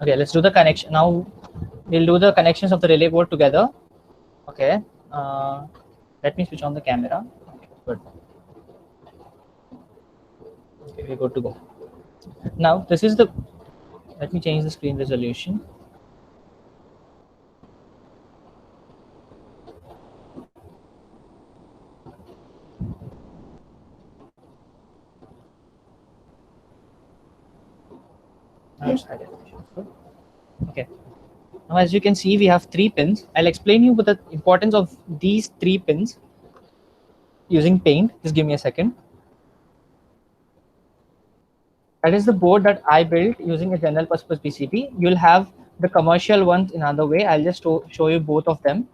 Okay, let's do the connection. Now we'll do the connections of the relay board together. Okay, let me switch on the camera. Okay, good. Okay, we're good to go. Now this is the, let me change the screen resolution. Okay. Now, as you can see, we have 3 pins. I'll explain you the importance of these 3 pins using Paint. Just give me a second. That is the board that I built using a general purpose PCB. You'll have the commercial ones in another way. I'll just show you both of them.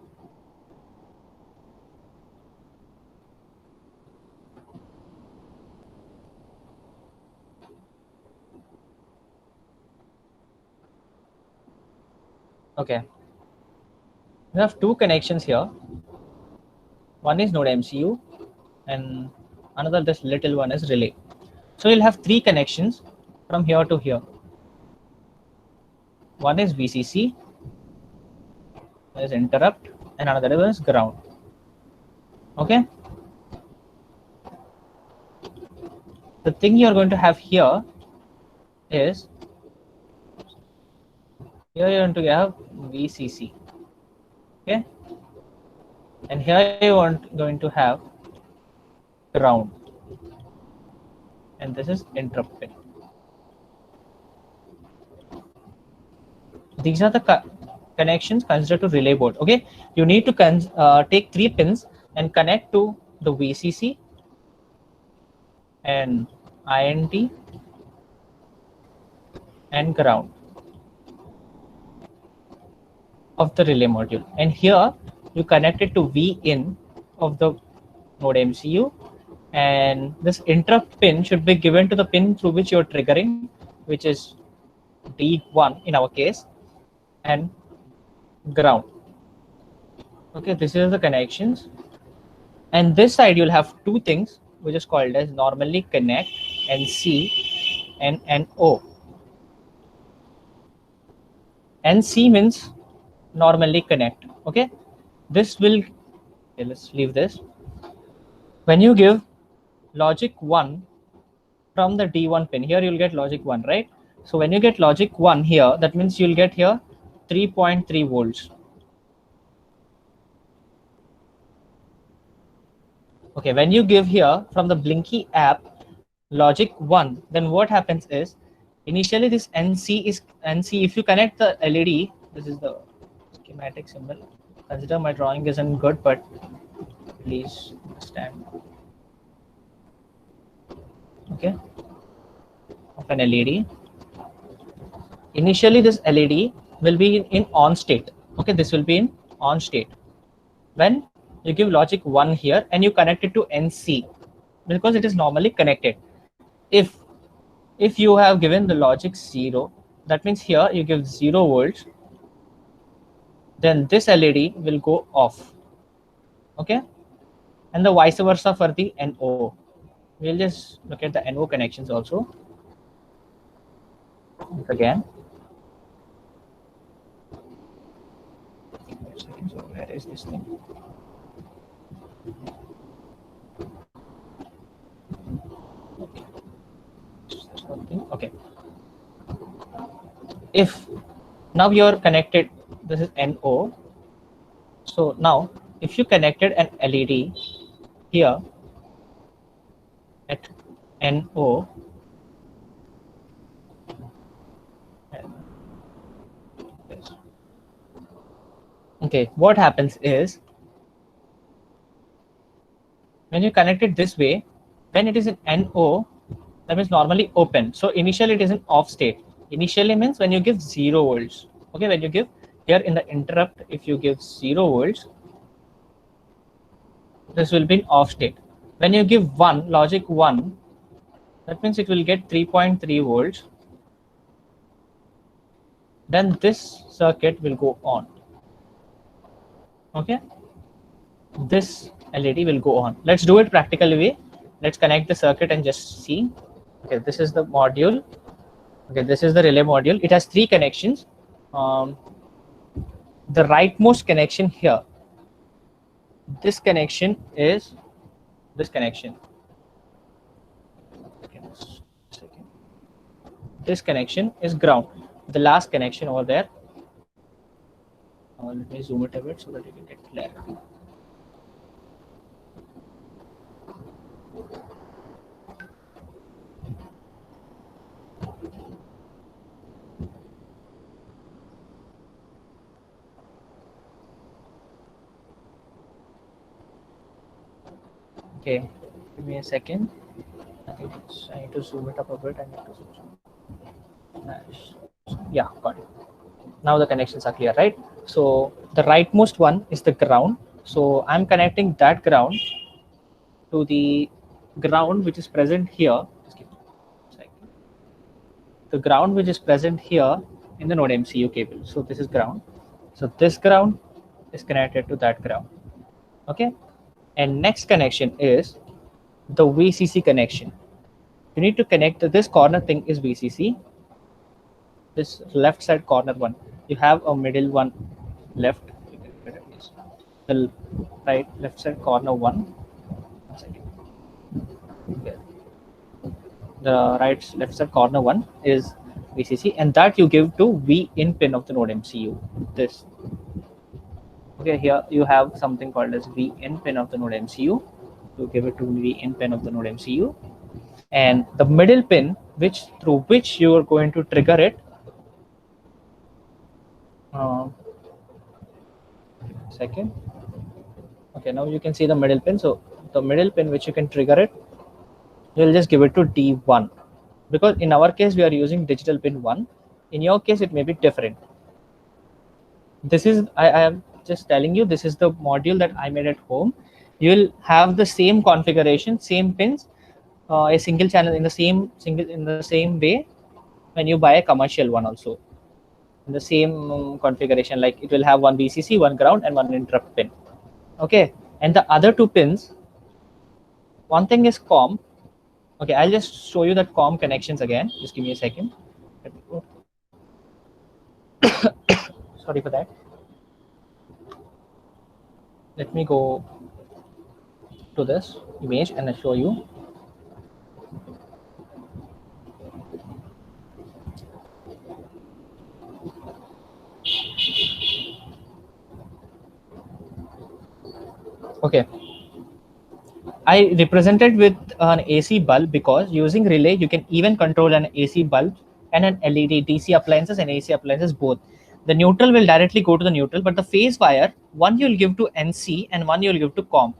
Okay. We have 2 connections here. One is node MCU and another, this little one, is relay. So you'll have 3 connections from here to here. One is VCC, one is interrupt, and another one is ground. Okay. The thing you're going to have here is, here you're going to have VCC. Okay. And here you are going to have ground. And this is interrupt pin. These are the connections considered to relay board. Okay, you need to take 3 pins and connect to the VCC and INT and ground of the relay module. And here you connect it to V in of the node MCU, and this interrupt pin should be given to the pin through which you're triggering, which is D1 in our case, and ground. Okay, this is the connections. And this side you'll have 2 things which is called as normally connect, NC and NO. NC means normally connect. Okay, this will, okay, let's leave this. When you give logic 1 from the D1 pin, here you'll get logic 1, right? So when you get logic 1 here, that means you'll get here 3.3 volts. Okay, when you give here from the Blinky app logic 1, then what happens is, initially this NC is NC. If you connect the LED, this is the schematic symbol. Consider my drawing isn't good, but please understand. Okay, of an LED. Initially, this LED will be in on state. Okay, this will be in on state. When you give logic 1 here and you connect it to NC, because it is normally connected. If you have given the logic 0, that means here you give 0 volts, then this LED will go off. Okay, and the vice versa for the NO. We'll just look at the NO connections also. Once again. So where is this thing? Okay. If now you're connected, this is NO. So now if you connected an LED here at NO, okay, what happens is, when you connect it this way, when it is in NO, that means normally open. So initially it is in off state. Initially means when you give 0 volts. Okay, when you give here in the interrupt, if you give 0 volts, this will be in off state. When you give 1, logic 1, that means it will get 3.3 volts. Then this circuit will go on. Okay, this LED will go on. Let's do it practically way. Let's connect the circuit and just see. Okay, this is the module. Okay, this is the relay module. It has 3 connections. The rightmost connection here, this connection is this connection. This connection is ground. The last connection over there. Let me zoom it a bit so that you can get clarity. Okay, give me a second. I need to zoom it up a bit. I need to zoom. Nice. Yeah, got it. Now the connections are clear, right? So the rightmost one is the ground. So I'm connecting that ground to the ground which is present here. The ground which is present here in the node MCU cable. So this is ground. So this ground is connected to that ground. Okay. And next connection is the VCC connection. You need to connect this corner thing is VCC. This left side corner one. You have a middle one left. The right left side corner one. Okay. The right left side corner one is VCC, and that you give to V in pin of the node MCU. This. Okay, here you have something called as V in pin of the node MCU. You give it to V in pin of the node MCU, and the middle pin, through which you are going to trigger it. Second. Okay, now you can see the middle pin. So the middle pin which you can trigger it, you'll just give it to D1, because in our case we are using digital pin 1. In your case it may be different. This is I am just telling you, this is the module that I made at home. You will have the same configuration, same pins, a single channel in the same way when you buy a commercial one also. In the same configuration, like it will have one VCC, one ground, and one interrupt pin. Okay, and the other 2 pins, one thing is COM. Okay, I'll just show you that COM connections again. Just give me a second. Sorry for that. Let me go to this image and I'll show you. Okay, I represented with an AC bulb because using relay you can even control an AC bulb and an LED, DC appliances and AC appliances both. The neutral will directly go to the neutral, but the phase wire, one you'll give to NC and one you'll give to COM.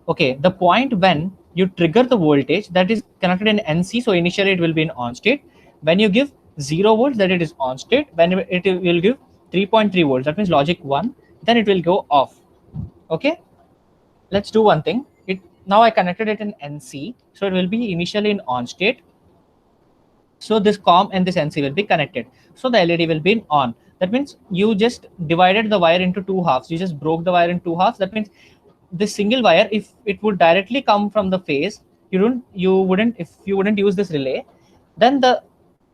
Okay, the point when you trigger the voltage, that is connected in NC, so initially it will be in on state. When you give 0 volts, that it is on state. When it will give 3.3 volts, that means logic 1, then it will go off. Okay, let's do one thing. Now I connected it in NC, so it will be initially in on state. So this COM and this NC will be connected. So the LED will be in on. That means you just divided the wire into 2 halves. You just broke the wire in 2 halves. That means this single wire, if it would directly come from the phase, if you wouldn't use this relay, then the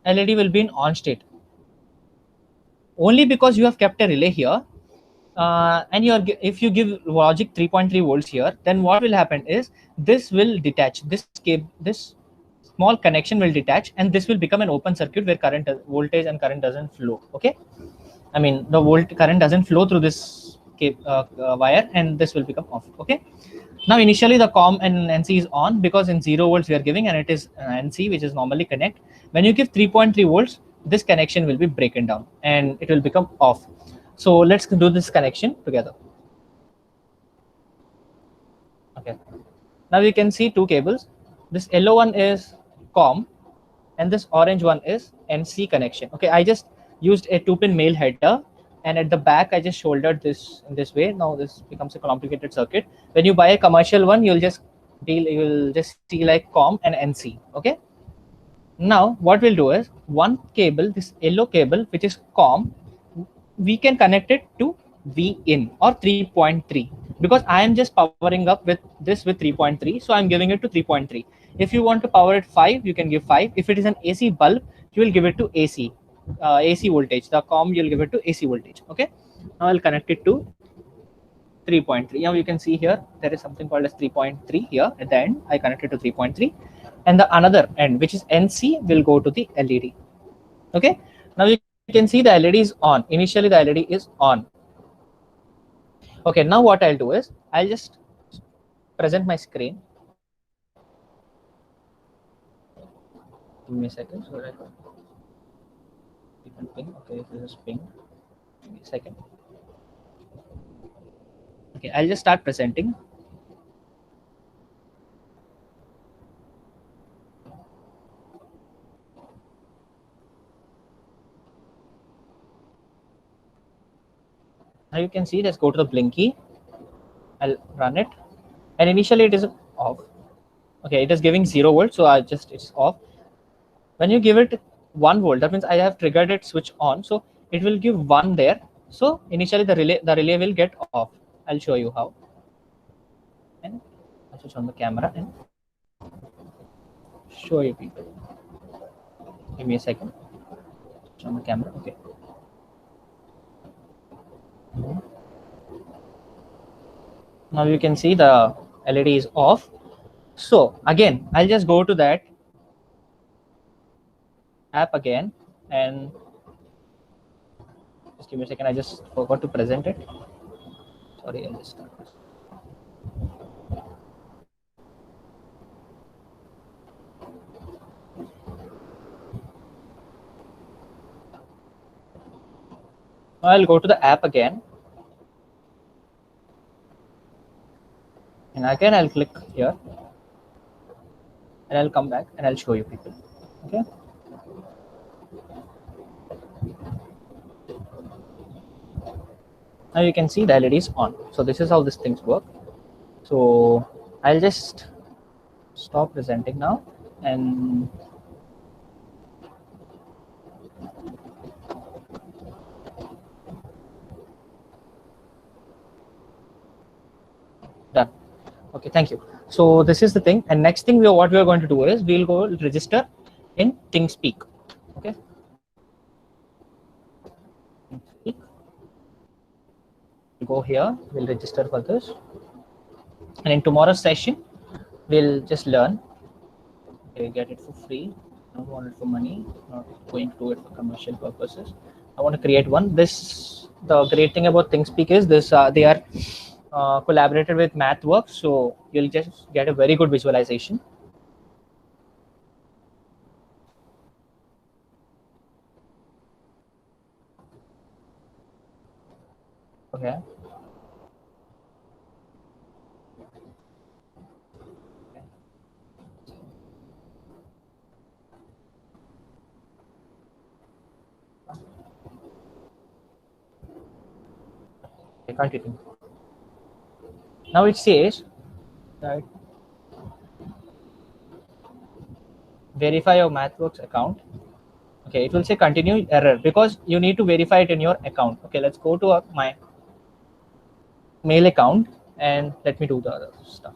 LED will be in on state. Only because you have kept a relay here, and if you give logic 3.3 volts here, then what will happen is this will detach. This small connection will detach, and this will become an open circuit where voltage and current doesn't flow. Okay, I mean the current doesn't flow through this wire, and this will become off. Okay, now initially the COM and NC is on because in 0 volts we are giving, and it is NC which is normally connect. When you give 3.3 volts, this connection will be broken down and it will become off. So let's do this connection together. Okay, now you can see 2 cables. This yellow one is COM and this orange one is NC connection. Okay, I just used a 2-pin male header, and at the back I just soldered this in this way. Now this becomes a complicated circuit. When you buy a commercial one, you'll just see like COM and NC. Okay, now what we'll do is one cable, this yellow cable which is COM, we can connect it to V in or 3.3, because I am just powering up with this with 3.3, so I'm giving it to 3.3. If you want to power it 5, you can give 5. If it is an AC bulb, you will give it to AC, AC voltage. The COM you'll give it to AC voltage. Okay. Now I'll connect it to 3.3. Now you can see here there is something called as 3.3 here at the end. I connected to 3.3, and the another end, which is NC, will go to the LED. Okay. Now you can see the LED is on. Initially the LED is on. Okay. Now what I'll do is I'll just present my screen. Give me a second. So that different ping. Okay, this is ping. Give me a second. Okay, I'll just start presenting. Now you can see, let's go to the Blinky. I'll run it, and initially it is off. Okay, it is giving 0 volt, so it's off. When you give it 1 volt, that means I have triggered it switch on, so it will give 1 there. So initially the relay will get off. I'll show you how. And I'll switch on the camera and show you people. Give me a second. Switch on the camera. Okay. Now you can see the LED is off. So again, I'll just go to that app again, and just give me a second. I just forgot to present it. Sorry, I'll just start. Now I'll go to the app again, and again I'll click here, and I'll come back and I'll show you people. Okay. Now you can see the LED is on. So this is how these things work. So I'll just stop presenting now, and done. Okay, thank you. So this is the thing, and next thing what we are going to do is we'll go register in ThingSpeak. Okay. ThingSpeak. We'll go here. We'll register for this, and in tomorrow's session, we'll just learn. Okay, get it for free. I don't want it for money. Not going to do it for commercial purposes. I want to create one. The great thing about ThingSpeak is this: they are collaborated with MathWorks, so you'll just get a very good visualization. Okay. Okay, continue. Now it says that verify your MathWorks account. Okay, it will say continue error because you need to verify it in your account. Okay, let's go to my mail account and let me do the other stuff.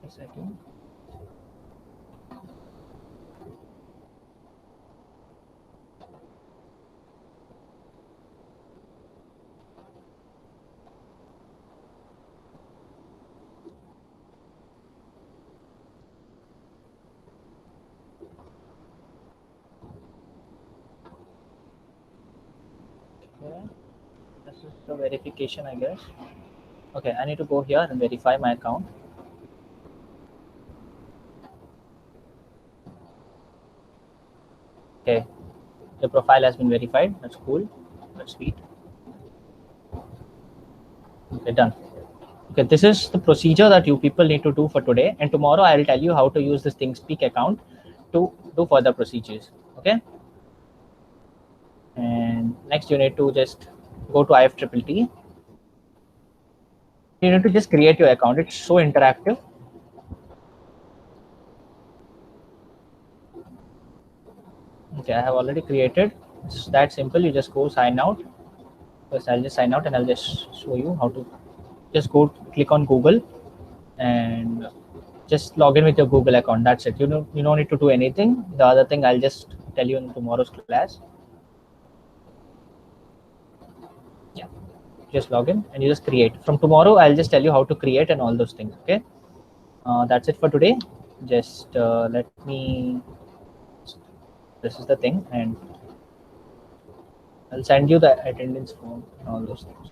A second. Okay. This is the verification, I guess. Okay, I need to go here and verify my account. Okay, the profile has been verified. That's cool. That's sweet. Okay, done. Okay, this is the procedure that you people need to do for today. And tomorrow I will tell you how to use this ThingSpeak account to do further procedures. Okay. And next you need to just go to IFTTT. You need to just create your account. It's so interactive. Okay, I have already created. It's that simple. You just go sign out. First, I'll just sign out and I'll just show you how to just go click on Google and just log in with your Google account. That's it. You don't need to do anything. The other thing I'll just tell you in tomorrow's class. Yeah, just log in and you just create. From tomorrow, I'll just tell you how to create and all those things. Okay. That's it for today. Just let me. This is the thing, and I'll send you the attendance form and all those things.